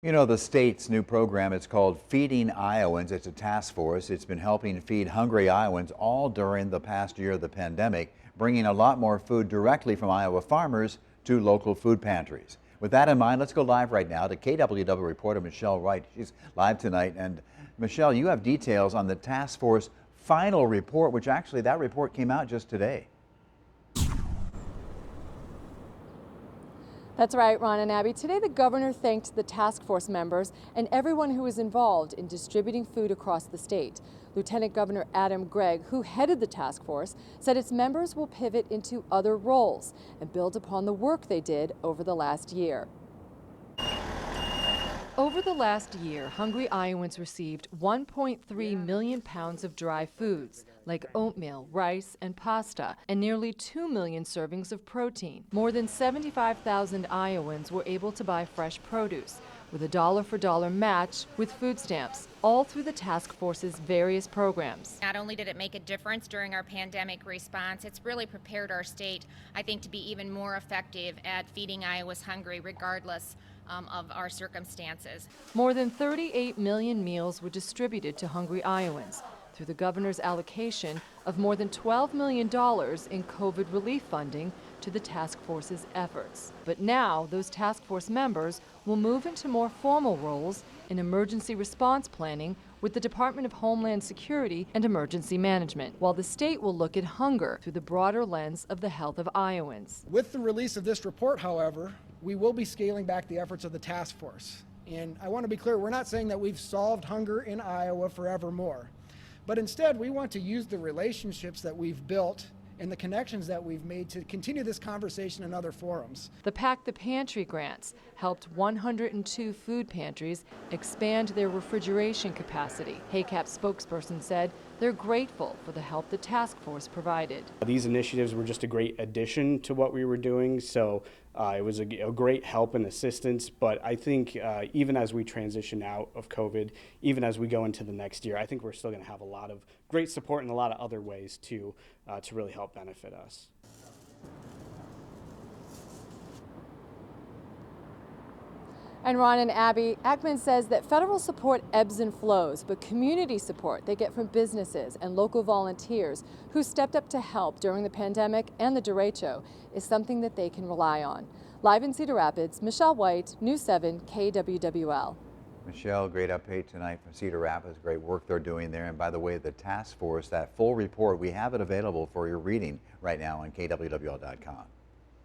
You know, the state's new program, it's called Feeding Iowans. It's a task force. It's been helping feed hungry Iowans all during the past year of the pandemic, bringing a lot more food directly from Iowa farmers to local food pantries. With that in mind, let's go live right now to KWW reporter Michelle Wright. She's live tonight. And Michelle, you have details on the task force final report, which actually that report came out just today. That's right, Ron and Abby. Today, the governor thanked the task force members and everyone who was involved in distributing food across the state. Lieutenant Governor Adam Gregg, who headed the task force, said its members will pivot into other roles and build upon the work they did over the last year. Over the last year, hungry Iowans received 1.3 million pounds of dry foods, like oatmeal, rice, and pasta, and nearly 2 million servings of protein. More than 75,000 Iowans were able to buy fresh produce, with a dollar-for-dollar match with food stamps, all through the task force's various programs. Not only did it make a difference during our pandemic response, it's really prepared our state, I think, to be even more effective at feeding Iowa's hungry, regardless of our circumstances. More than 38 million meals were distributed to hungry Iowans through the governor's allocation of more than $12 million in COVID relief funding to the task force's efforts. But now those task force members will move into more formal roles in emergency response planning with the Department of Homeland Security and Emergency Management, while the state will look at hunger through the broader lens of the health of Iowans. With the release of this report, however, we will be scaling back the efforts of the task force. And I want to be clear, we're not saying that we've solved hunger in Iowa forevermore, but instead we want to use the relationships that we've built and the connections that we've made to continue this conversation in other forums. The Pack the Pantry grants helped 102 food pantries expand their refrigeration capacity. HACAP spokesperson said they're grateful for the help the task force provided. These initiatives were just a great addition to what we were doing, so it was a great help and assistance, but I think even as we transition out of COVID, even as we go into the next year, I think we're still going to have a lot of great support in a lot of other ways to really help benefit us. And Ron and Abby, Ackman says that federal support ebbs and flows, but community support they get from businesses and local volunteers who stepped up to help during the pandemic and the derecho is something that they can rely on. Live in Cedar Rapids, Michelle White, News 7 KWWL. Michelle, great update tonight from Cedar Rapids. Great work they're doing there. And by the way, the task force, that full report, we have it available for your reading right now on KWWL.com.